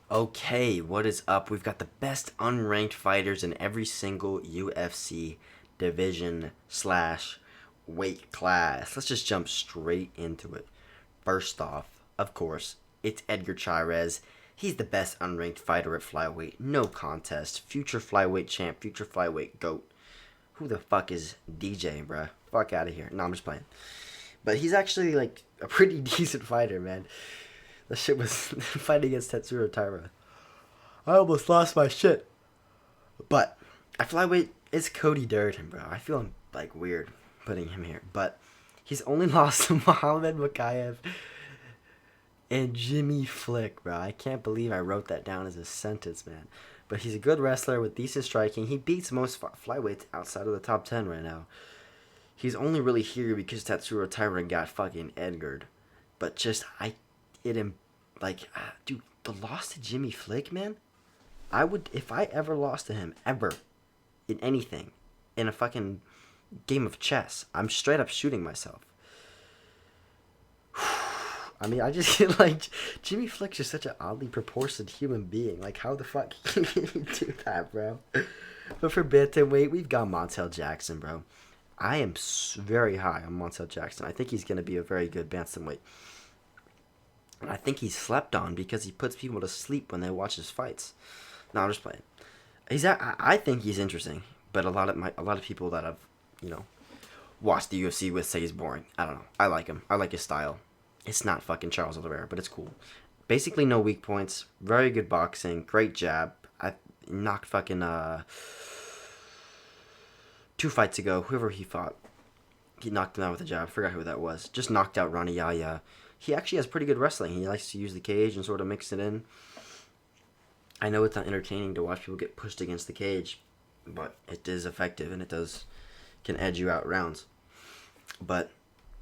Okay, what is up? We've got the best unranked fighters in every single UFC division slash weight class. Let's just jump straight into it. First off, of course, it's Edgar Chairez. He's the best unranked fighter at flyweight. No contest. Future flyweight champ, future flyweight GOAT. Who the fuck is DJ, bruh? Fuck out of here. No, I'm just playing. But he's actually like a pretty decent fighter, man. That shit was fighting against Tetsuro Taira. I almost lost my shit. But at flyweight, it's Cody Durden, bro. I feel like weird putting him here, but he's only lost to Muhammad Makayev and Jimmy Flick, bro. I can't believe I wrote that down as a sentence, man. But he's a good wrestler with decent striking. He beats most flyweights outside of the top 10 right now. He's only really here because Tatsuro Taira got fucking Edgared. But just, dude, the loss to Jimmy Flick, man? I would, if I ever lost to him, ever, in anything, in a fucking game of chess, I'm straight up shooting myself. I mean, I just feel like Jimmy Flick's just such an oddly proportioned human being. Like, how the fuck can you do that, bro? But for bantamweight, we've got Montel Jackson, bro. I am very high on Montel Jackson. I think he's going to be a very good bantamweight. And I think he's slept on because he puts people to sleep when they watch his fights. No, I'm just playing. I think he's interesting, but a lot of people that have, watched the UFC with say he's boring. I don't know. I like him. I like his style. It's not fucking Charles Oliveira, but it's cool. Basically, no weak points. Very good boxing. Great jab. I knocked fucking 2 fights ago. Whoever he fought, he knocked him out with a jab. I forgot who that was. Just knocked out Ronnie Yaya. He actually has pretty good wrestling. He likes to use the cage and sort of mix it in. I know it's not entertaining to watch people get pushed against the cage, but it is effective and can edge you out rounds. But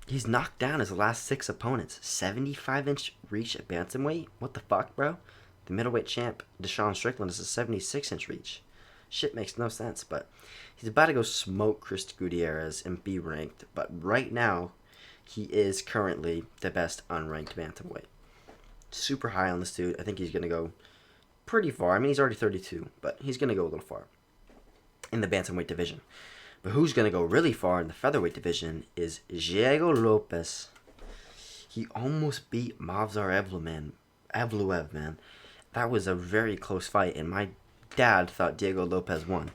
he's knocked down his last 6 opponents. 75-inch reach at bantamweight? What the fuck, bro? The middleweight champ, Deshaun Strickland, is a 76-inch reach. Shit makes no sense, but he's about to go smoke Chris Gutierrez and be ranked. But right now, he is currently the best unranked bantamweight. Super high on this dude. I think he's going to go pretty far. I mean, he's already 32, but he's going to go a little far in the bantamweight division. But who's going to go really far in the featherweight division is Diego Lopez. He almost beat Mavzar Evluev, man. That was a very close fight, and my dad thought Diego Lopez won.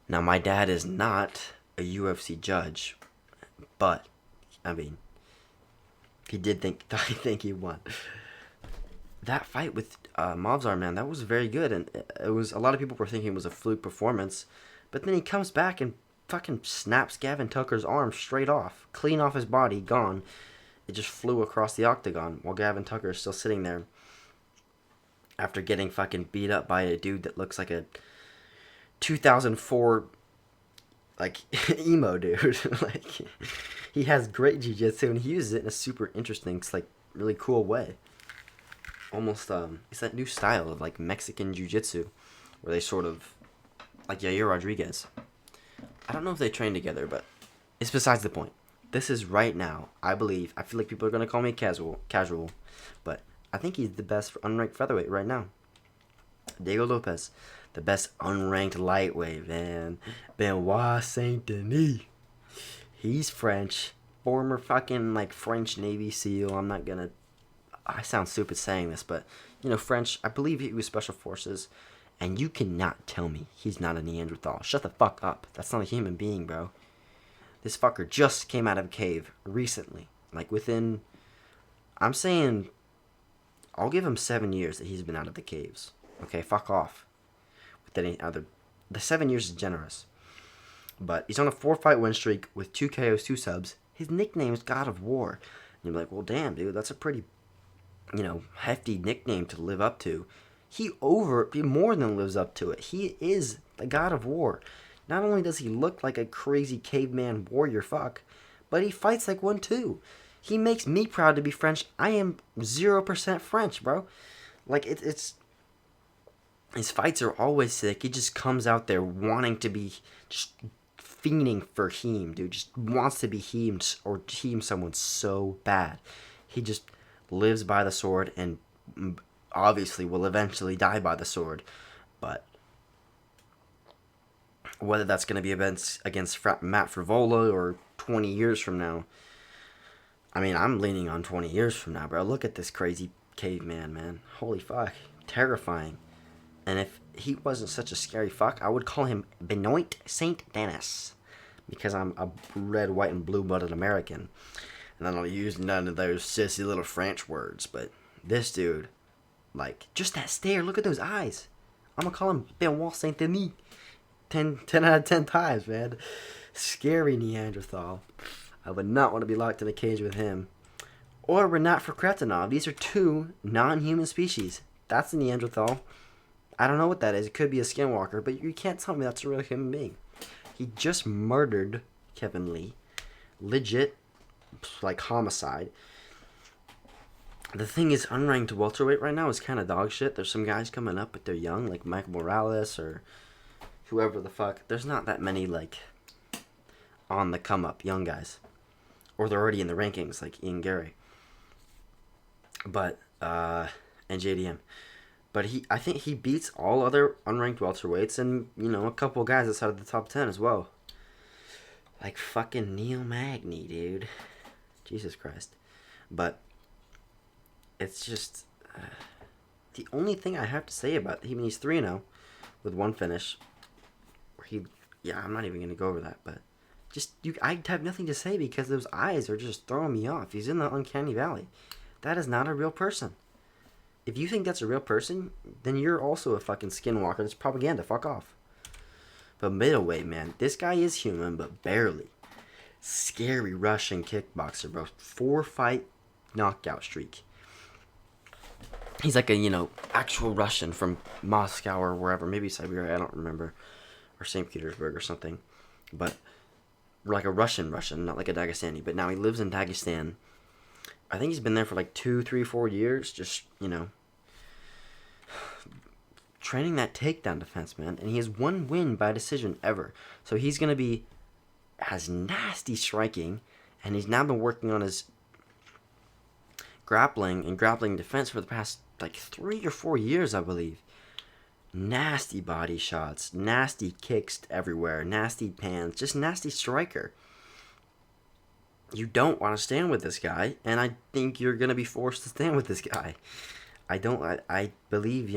Now, my dad is not a UFC judge, but, I mean, he did I think he won. That fight with Mavzar, man, that was very good, and it was, a lot of people were thinking it was a fluke performance, but then he comes back and fucking snaps Gavin Tucker's arm straight off, clean off his body, gone. It just flew across the octagon while Gavin Tucker is still sitting there after getting fucking beat up by a dude that looks like a 2004 like emo dude. Like, he has great jiu-jitsu and he uses it in a super interesting, like, really cool way. Almost it's that new style of like Mexican jiu-jitsu where they sort of like Yair Rodriguez. I don't know if they train together, but it's besides the point. This is right now, I feel like people are going to call me casual, but I think he's the best unranked featherweight right now. Diego Lopez, the best unranked lightweight, man. Benoit Saint Denis. He's French, former fucking like French Navy SEAL. I sound stupid saying this, but, French, I believe he was Special Forces, and you cannot tell me he's not a Neanderthal. Shut the fuck up. That's not a human being, bro. This fucker just came out of a cave recently. Like, I'm saying, I'll give him 7 years that he's been out of the caves. Okay, fuck off. The 7 years is generous. But he's on a 4-fight win streak with 2 KOs, 2 subs. His nickname is God of War. And you're like, well, damn, dude, that's a pretty hefty nickname to live up to. He more than lives up to it. He is the God of War. Not only does he look like a crazy caveman warrior fuck, but he fights like one too. He makes me proud to be French. I am 0% French, bro. Like, it's his fights are always sick. He just comes out there wanting to be, just fiending for heme, dude. Just wants to be hemed or heme someone so bad. He just lives by the sword and obviously will eventually die by the sword. But whether that's going to be against Matt Frivola or 20 years from now, I mean, I'm leaning on 20 years from now, bro. Look at this crazy caveman, man. Holy fuck. Terrifying. And if he wasn't such a scary fuck, I would call him Benoit Saint Denis. Because I'm a red, white, and blue-blooded American. And I don't use none of those sissy little French words. But this dude, like, just that stare. Look at those eyes. I'm going to call him Benoit Saint Denis. 10 out of 10 times, man. Scary Neanderthal. I would not want to be locked in a cage with him. Or Renat Kretinov. These are two non-human species. That's a Neanderthal. I don't know what that is. It could be a skinwalker, but you can't tell me that's a real human being. He just murdered Kevin Lee. Legit, like, homicide. The thing is, unranked welterweight right now is kind of dog shit. There's some guys coming up, but they're young, like Michael Morales or whoever the fuck. There's not that many, like, on the come up young guys. Or they're already in the rankings, like Ian Gary. But, and JDM. But I think he beats all other unranked welterweights and, you know, a couple guys outside of the top 10 as well. Like fucking Neil Magny, dude. Jesus Christ. But it's just the only thing I have to say about him. He's 3-0 with one finish. I'm not even gonna go over that, but I have nothing to say because those eyes are just throwing me off. He's in the uncanny valley. That is not a real person. If you think that's a real person, then you're also a fucking skinwalker. It's propaganda. Fuck off. But middleweight, man, this guy is human, but barely. Scary Russian kickboxer, bro. 4-fight knockout streak. He's like a, actual Russian from Moscow or wherever. Maybe Siberia, I don't remember. Or St. Petersburg or something. But like a Russian, not like a Dagestani. But now he lives in Dagestan. I think he's been there for like 2, 3, 4 years. Just, training that takedown defense, man. And he has one win by decision ever. So he's going to has nasty striking. And he's now been working on his grappling defense for the past like 3 or 4 years, I believe. Nasty body shots, nasty kicks everywhere, nasty pans, just nasty striker. You don't want to stand with this guy, and I think you're going to be forced to stand with this guy. I believe,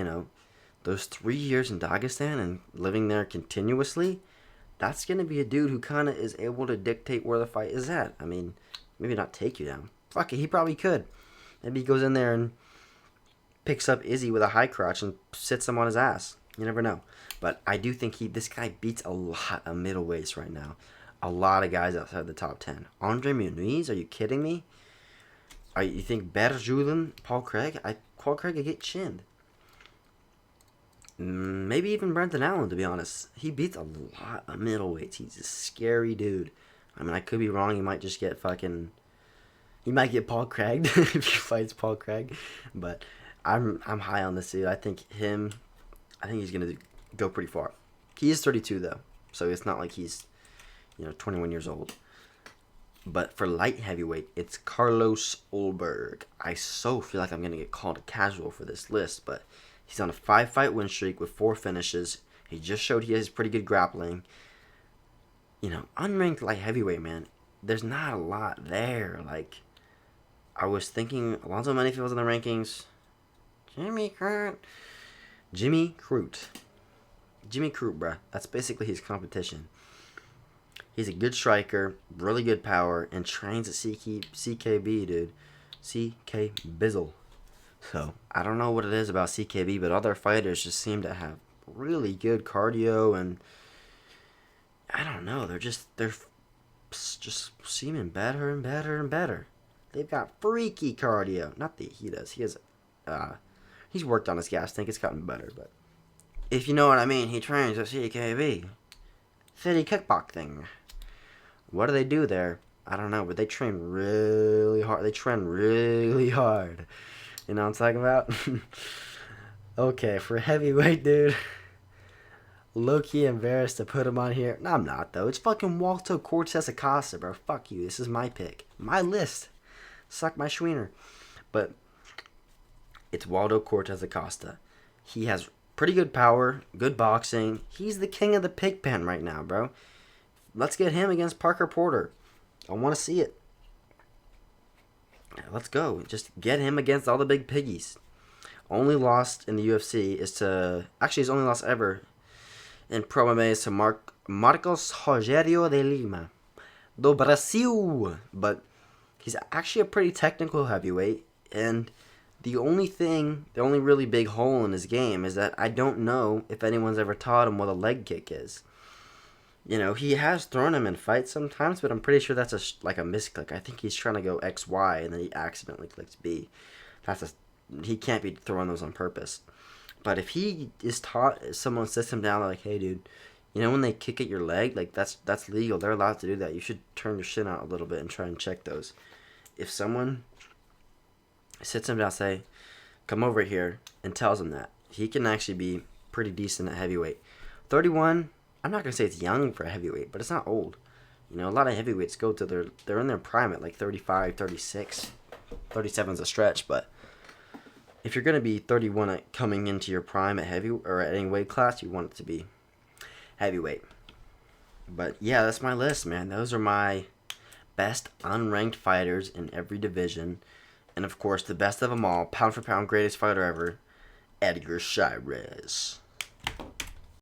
those 3 years in Dagestan and living there continuously, that's going to be a dude who kind of is able to dictate where the fight is at. I mean, maybe not take you down. Fuck it, he probably could. Maybe he goes in there and picks up Izzy with a high crotch and sits him on his ass. You never know. But I do think this guy beats a lot of middleweights right now. A lot of guys outside the top 10. Andre Muniz, are you kidding me? You think Berjulin, Paul Craig? Paul Craig could get chinned. Maybe even Brenton Allen, to be honest. He beats a lot of middleweights. He's a scary dude. I mean, I could be wrong. He might just get he might get Paul Craig if he fights Paul Craig. But I'm high on this dude. I think he's going to go pretty far. He is 32, though. So it's not like he's 21 years old. But for light heavyweight, it's Carlos Ulberg. I so feel like I'm going to get called a casual for this list, but he's on a 5-fight win streak with 4 finishes. He just showed he has pretty good grappling. Unranked light heavyweight, man, there's not a lot there. Like, I was thinking Alonzo Menifield's in the rankings. Jimmy Crute, bruh. That's basically his competition. He's a good striker, really good power, and trains at CKB, dude. CK Bizzle. So, I don't know what it is about CKB, but other fighters just seem to have really good cardio, and I don't know, they're just seeming better and better and better. They've got freaky cardio. Not that he does. He's worked on his gas tank. It's gotten better, but if you know what I mean, he trains at CKB. City kickboxing. What do they do there? I don't know, but they train really hard. They train really hard. You know what I'm talking about? Okay, for heavyweight, dude. Low-key embarrassed to put him on here. No, I'm not, though. It's fucking Walter Cortez Acosta, bro. Fuck you. This is my pick. My list. Suck my schwiener. But It's Waldo Cortez Acosta. He has pretty good power, good boxing. He's the king of the pig pen right now, bro. Let's get him against Parker Porter. I want to see it. Let's go. Just get him against all the big piggies. Only lost in the UFC is to... Actually, his only loss ever in Pro MMA is to Marcos Rogério de Lima do Brasil. But he's actually a pretty technical heavyweight. And the only really big hole in his game is that I don't know if anyone's ever taught him what a leg kick is. You know, he has thrown him in fights sometimes, but I'm pretty sure that's like a misclick. I think he's trying to go XY and then he accidentally clicks B. He can't be throwing those on purpose. But if he is taught, if someone sits him down, like, hey, dude, you know when they kick at your leg, like that's legal. They're allowed to do that. You should turn your shin out a little bit and try and check those. If someone sits him down, say, come over here, and tells him that, he can actually be pretty decent at heavyweight. 31. I'm not going to say it's young for a heavyweight, but it's not old. You know, a lot of heavyweights go to they're in their prime at like 35, 36. 37 is a stretch, but if you're going to be 31 coming into your prime at heavy or at any weight class, you want it to be heavyweight. But yeah, that's my list, man. Those are my best unranked fighters in every division. And of course, the best of them all, pound for pound, greatest fighter ever, Edgar Chairez.